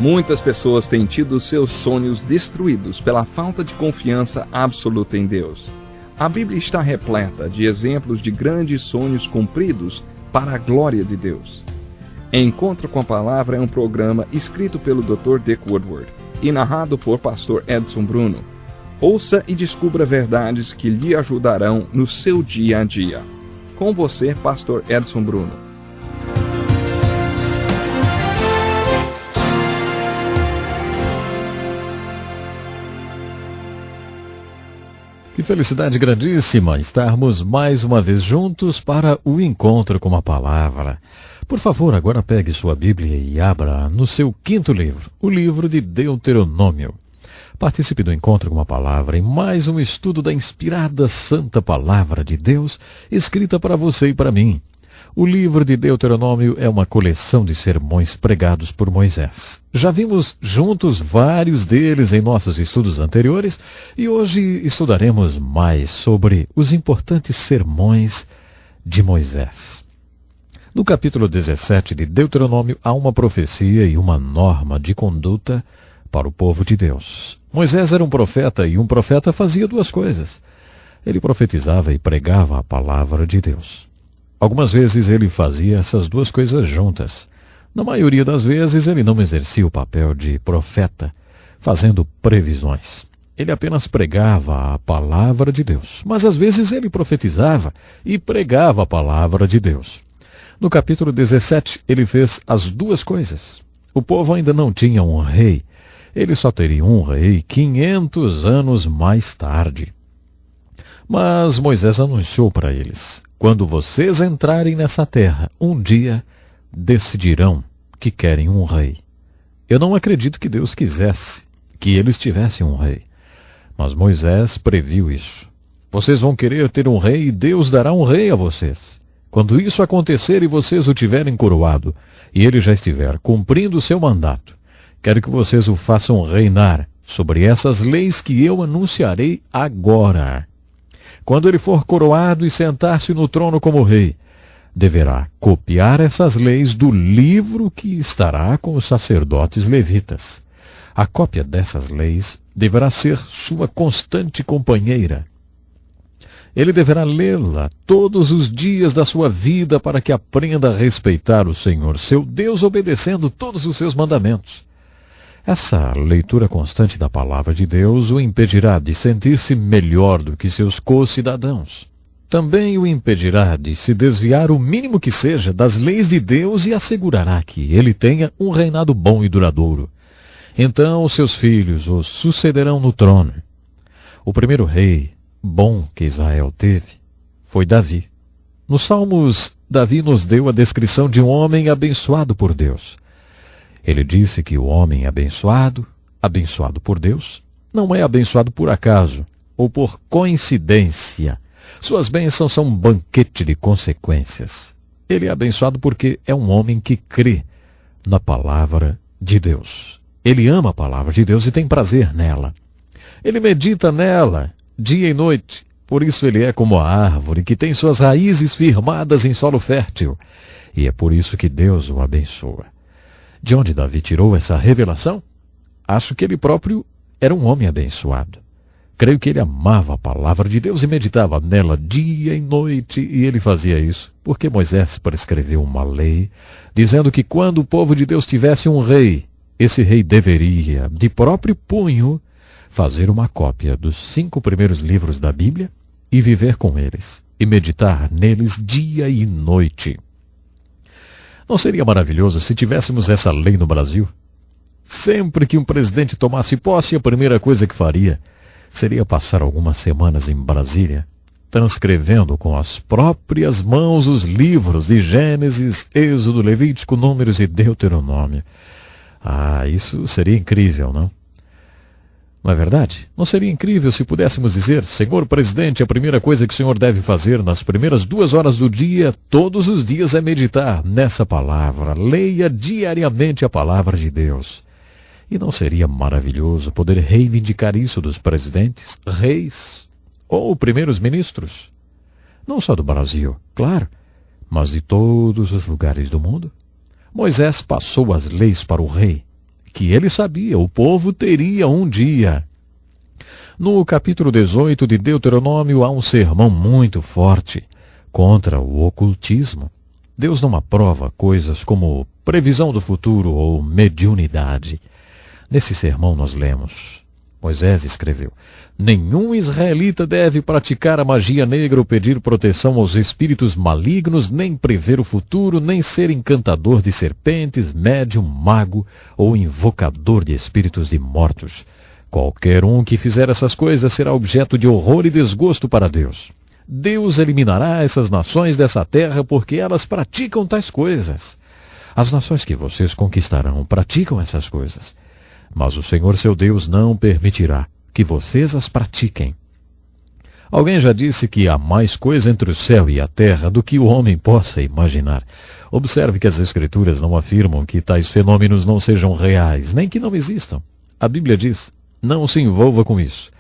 Muitas pessoas têm tido seus sonhos destruídos pela falta de confiança absoluta em Deus. A Bíblia está repleta de exemplos de grandes sonhos cumpridos para a glória de Deus. Encontro com a Palavra é um programa escrito pelo Dr. Dick Woodward e narrado por Pastor Edson Bruno. Ouça e descubra verdades que lhe ajudarão no seu dia a dia. Com você, Pastor Edson Bruno. Que felicidade grandíssima estarmos mais uma vez juntos para o encontro com a Palavra. Por favor, agora pegue sua Bíblia e abra no seu 5º livro, o livro de Deuteronômio. Participe do encontro com a Palavra em mais um estudo da inspirada Santa Palavra de Deus, escrita para você e para mim. O livro de Deuteronômio é uma coleção de sermões pregados por Moisés. Já vimos juntos vários deles em nossos estudos anteriores e hoje estudaremos mais sobre os importantes sermões de Moisés. No capítulo 17 de Deuteronômio há uma profecia e uma norma de conduta para o povo de Deus. Moisés era um profeta e um profeta fazia duas coisas. Ele profetizava e pregava a palavra de Deus. Algumas vezes ele fazia essas duas coisas juntas. Na maioria das vezes ele não exercia o papel de profeta, fazendo previsões. Ele apenas pregava a palavra de Deus. Mas às vezes ele profetizava e pregava a palavra de Deus. No capítulo 17 ele fez as duas coisas. O povo ainda não tinha um rei. Ele só teria um rei 500 anos mais tarde. Mas Moisés anunciou para eles: quando vocês entrarem nessa terra, um dia decidirão que querem um rei. Eu não acredito que Deus quisesse que eles tivessem um rei. Mas Moisés previu isso. Vocês vão querer ter um rei e Deus dará um rei a vocês. Quando isso acontecer e vocês o tiverem coroado, e ele já estiver cumprindo o seu mandato, quero que vocês o façam reinar sobre essas leis que eu anunciarei agora. Quando ele for coroado e sentar-se no trono como rei, deverá copiar essas leis do livro que estará com os sacerdotes levitas. A cópia dessas leis deverá ser sua constante companheira. Ele deverá lê-la todos os dias da sua vida para que aprenda a respeitar o Senhor, seu Deus, obedecendo todos os seus mandamentos. Essa leitura constante da palavra de Deus o impedirá de sentir-se melhor do que seus co-cidadãos. Também o impedirá de se desviar o mínimo que seja das leis de Deus e assegurará que ele tenha um reinado bom e duradouro. Então seus filhos o sucederão no trono. O primeiro rei bom que Israel teve foi Davi. Nos Salmos, Davi nos deu a descrição de um homem abençoado por Deus. Ele disse que o homem abençoado por Deus, não é abençoado por acaso ou por coincidência. Suas bênçãos são um banquete de consequências. Ele é abençoado porque é um homem que crê na palavra de Deus. Ele ama a palavra de Deus e tem prazer nela. Ele medita nela dia e noite. Por isso ele é como a árvore que tem suas raízes firmadas em solo fértil. E é por isso que Deus o abençoa. De onde Davi tirou essa revelação? Acho que ele próprio era um homem abençoado. Creio que ele amava a palavra de Deus e meditava nela dia e noite, e ele fazia isso porque Moisés prescreveu uma lei, dizendo que quando o povo de Deus tivesse um rei, esse rei deveria, de próprio punho, fazer uma cópia dos 5 primeiros livros da Bíblia e viver com eles, e meditar neles dia e noite. Não seria maravilhoso se tivéssemos essa lei no Brasil? Sempre que um presidente tomasse posse, a primeira coisa que faria seria passar algumas semanas em Brasília, transcrevendo com as próprias mãos os livros de Gênesis, Êxodo, Levítico, Números e Deuteronômio. Isso seria incrível, não? Não é verdade? Não seria incrível se pudéssemos dizer: Senhor presidente, a primeira coisa que o senhor deve fazer nas primeiras 2 horas do dia, todos os dias, é meditar nessa palavra. Leia diariamente a palavra de Deus. E não seria maravilhoso poder reivindicar isso dos presidentes, reis ou primeiros ministros? Não só do Brasil, claro, mas de todos os lugares do mundo. Moisés passou as leis para o rei, que ele sabia, o povo teria um dia. No capítulo 18 de Deuteronômio há um sermão muito forte contra o ocultismo. Deus não aprova coisas como previsão do futuro ou mediunidade. Nesse sermão nós lemos, Moisés escreveu: nenhum israelita deve praticar a magia negra ou pedir proteção aos espíritos malignos, nem prever o futuro, nem ser encantador de serpentes, médium, mago ou invocador de espíritos de mortos. Qualquer um que fizer essas coisas será objeto de horror e desgosto para Deus. Deus eliminará essas nações dessa terra porque elas praticam tais coisas. As nações que vocês conquistarão praticam essas coisas, mas o Senhor seu Deus não permitirá que vocês as pratiquem. Alguém já disse que há mais coisa entre o céu e a terra do que o homem possa imaginar. Observe que as Escrituras não afirmam que tais fenômenos não sejam reais, nem que não existam. A Bíblia diz: não se envolva com isso.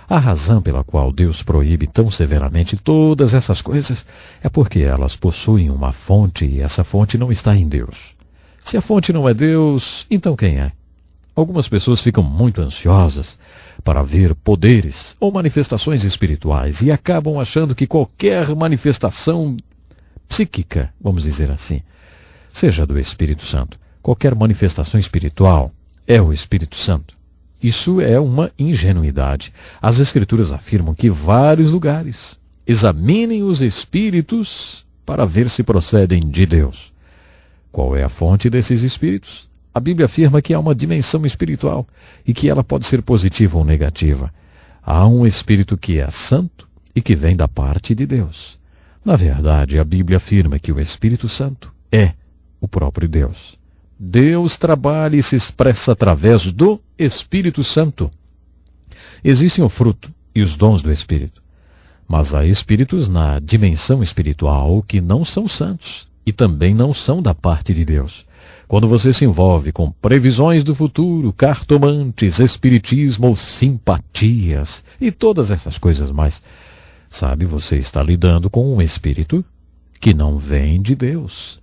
A razão pela qual Deus proíbe tão severamente todas essas coisas é porque elas possuem uma fonte e essa fonte não está em Deus. Se a fonte não é Deus, então quem é? Algumas pessoas ficam muito ansiosas para ver poderes ou manifestações espirituais e acabam achando que qualquer manifestação psíquica, vamos dizer assim, seja do Espírito Santo. Qualquer manifestação espiritual é o Espírito Santo. Isso é uma ingenuidade. As Escrituras afirmam que vários lugares examinem os espíritos para ver se procedem de Deus. Qual é a fonte desses espíritos? A Bíblia afirma que há uma dimensão espiritual e que ela pode ser positiva ou negativa. Há um espírito que é santo e que vem da parte de Deus. Na verdade, a Bíblia afirma que o Espírito Santo é o próprio Deus. Deus trabalha e se expressa através do Espírito Santo. Existem o fruto e os dons do Espírito, mas há espíritos na dimensão espiritual que não são santos e também não são da parte de Deus. Quando você se envolve com previsões do futuro, cartomantes, espiritismo ou simpatias e todas essas coisas mais, sabe, você está lidando com um espírito que não vem de Deus.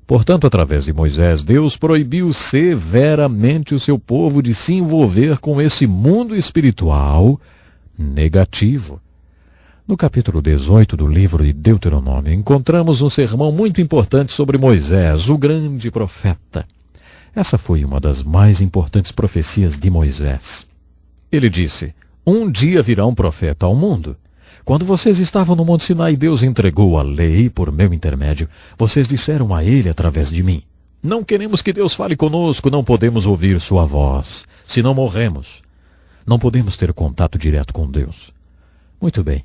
Portanto, através de Moisés, Deus proibiu severamente o seu povo de se envolver com esse mundo espiritual negativo. No capítulo 18 do livro de Deuteronômio, encontramos um sermão muito importante sobre Moisés, o grande profeta. Essa foi uma das mais importantes profecias de Moisés. Ele disse: um dia virá um profeta ao mundo. Quando vocês estavam no Monte Sinai, Deus entregou a lei por meu intermédio. Vocês disseram a ele através de mim: não queremos que Deus fale conosco, não podemos ouvir sua voz, senão morremos. Não podemos ter contato direto com Deus. Muito bem.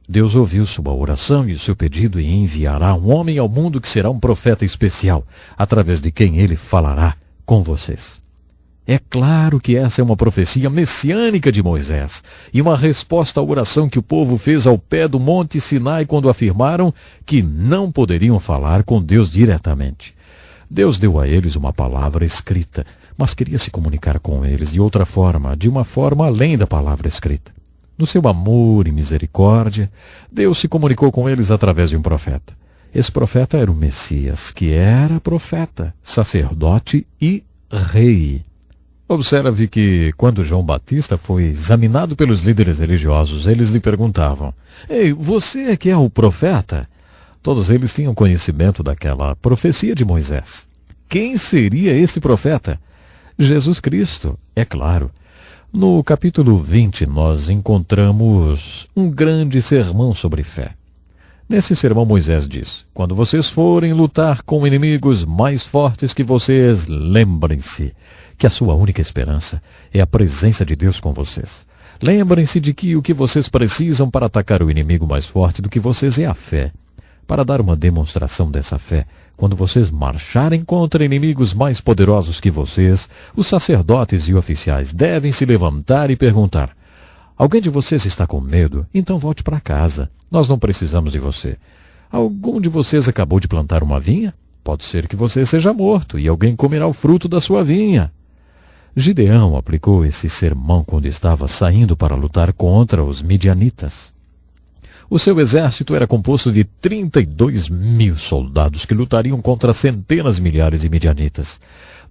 Deus ouviu sua oração e o seu pedido e enviará um homem ao mundo que será um profeta especial, através de quem ele falará com vocês. É claro que essa é uma profecia messiânica de Moisés e uma resposta à oração que o povo fez ao pé do Monte Sinai quando afirmaram que não poderiam falar com Deus diretamente. Deus deu a eles uma palavra escrita, mas queria se comunicar com eles de outra forma, de uma forma além da palavra escrita. No seu amor e misericórdia, Deus se comunicou com eles através de um profeta. Esse profeta era o Messias, que era profeta, sacerdote e rei. Observe que, quando João Batista foi examinado pelos líderes religiosos, eles lhe perguntavam: ei, você é que é o profeta? Todos eles tinham conhecimento daquela profecia de Moisés. Quem seria esse profeta? Jesus Cristo, é claro. No capítulo 20, nós encontramos um grande sermão sobre fé. Nesse sermão, Moisés diz: quando vocês forem lutar com inimigos mais fortes que vocês, lembrem-se que a sua única esperança é a presença de Deus com vocês. Lembrem-se de que o que vocês precisam para atacar o inimigo mais forte do que vocês é a fé. Para dar uma demonstração dessa fé, quando vocês marcharem contra inimigos mais poderosos que vocês, os sacerdotes e oficiais devem se levantar e perguntar: alguém de vocês está com medo? Então volte para casa. Nós não precisamos de você. Algum de vocês acabou de plantar uma vinha? Pode ser que você seja morto e alguém comerá o fruto da sua vinha. Gideão aplicou esse sermão quando estava saindo para lutar contra os midianitas. O seu exército era composto de 32 mil soldados que lutariam contra centenas de milhares de midianitas.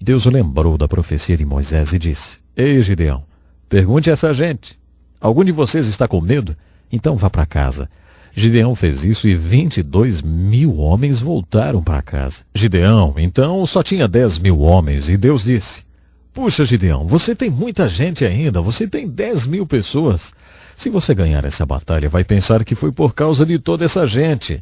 Deus o lembrou da profecia de Moisés e disse: Ei, Gideão, pergunte a essa gente. Algum de vocês está com medo? Então vá para casa. Gideão fez isso e 22 mil homens voltaram para casa. Gideão, então, só tinha 10 mil homens e Deus disse: Puxa, Gideão, você tem muita gente ainda, você tem 10 mil pessoas. Se você ganhar essa batalha, vai pensar que foi por causa de toda essa gente.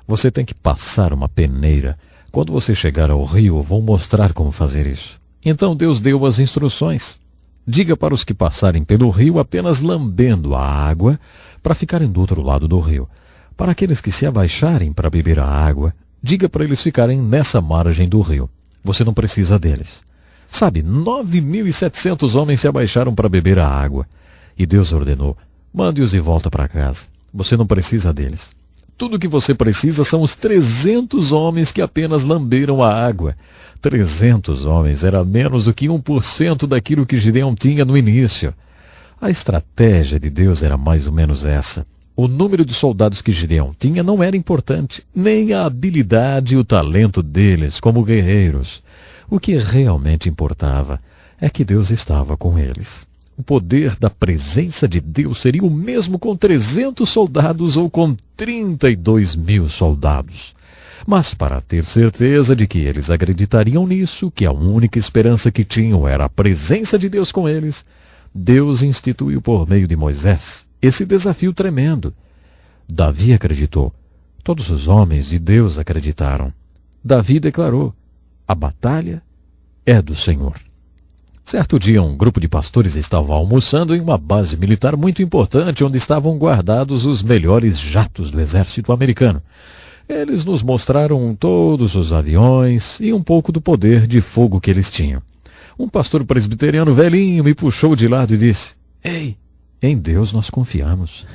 Você tem que passar uma peneira. Quando você chegar ao rio, eu vou mostrar como fazer isso. Então Deus deu as instruções. Diga para os que passarem pelo rio apenas lambendo a água para ficarem do outro lado do rio. Para aqueles que se abaixarem para beber a água, diga para eles ficarem nessa margem do rio. Você não precisa deles. Sabe, 9.700 homens se abaixaram para beber a água. E Deus ordenou: mande-os de volta para casa. Você não precisa deles. Tudo o que você precisa são os 300 homens que apenas lamberam a água. 300 homens era menos do que 1% daquilo que Gideão tinha no início. A estratégia de Deus era mais ou menos essa. O número de soldados que Gideão tinha não era importante, nem a habilidade e o talento deles como guerreiros. O que realmente importava é que Deus estava com eles. O poder da presença de Deus seria o mesmo com 300 soldados ou com 32 mil soldados. Mas para ter certeza de que eles acreditariam nisso, que a única esperança que tinham era a presença de Deus com eles, Deus instituiu por meio de Moisés esse desafio tremendo. Davi acreditou. Todos os homens de Deus acreditaram. Davi declarou: a batalha é do Senhor. Certo dia, um grupo de pastores estava almoçando em uma base militar muito importante, onde estavam guardados os melhores jatos do exército americano. Eles nos mostraram todos os aviões e um pouco do poder de fogo que eles tinham. Um pastor presbiteriano velhinho me puxou de lado e disse: Ei, em Deus nós confiamos.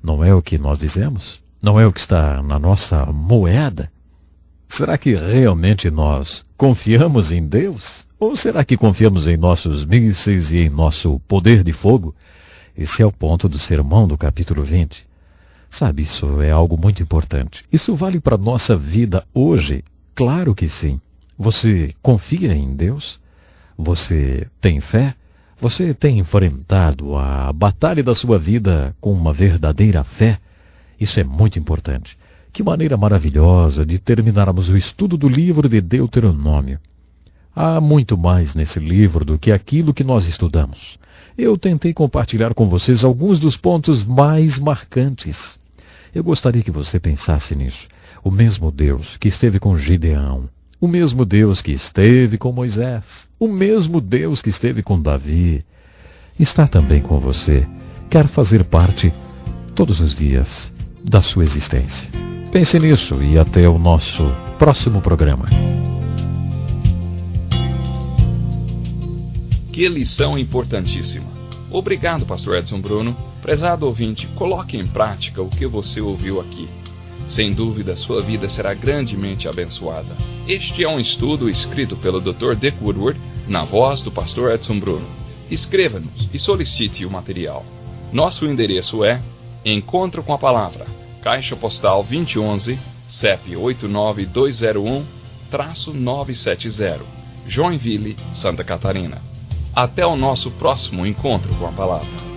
Não é o que nós dizemos? Não é o que está na nossa moeda? Será que realmente nós confiamos em Deus? Ou será que confiamos em nossos mísseis e em nosso poder de fogo? Esse é o ponto do sermão do capítulo 20. Sabe, isso é algo muito importante. Isso vale para a nossa vida hoje? Claro que sim. Você confia em Deus? Você tem fé? Você tem enfrentado a batalha da sua vida com uma verdadeira fé? Isso é muito importante. Que maneira maravilhosa de terminarmos o estudo do livro de Deuteronômio. Há muito mais nesse livro do que aquilo que nós estudamos. Eu tentei compartilhar com vocês alguns dos pontos mais marcantes. Eu gostaria que você pensasse nisso. O mesmo Deus que esteve com Gideão, o mesmo Deus que esteve com Moisés, o mesmo Deus que esteve com Davi, está também com você. Quer fazer parte todos os dias da sua existência. Pense nisso e até o nosso próximo programa. Que lição importantíssima. Obrigado, pastor Edson Bruno. Prezado ouvinte, coloque em prática o que você ouviu aqui. Sem dúvida, sua vida será grandemente abençoada. Este é um estudo escrito pelo Dr. Dick Woodward, na voz do pastor Edson Bruno. Escreva-nos e solicite o material. Nosso endereço é Encontro com a Palavra, Caixa Postal 2011, CEP 89201-970, Joinville, Santa Catarina. Até o nosso próximo encontro com a Palavra.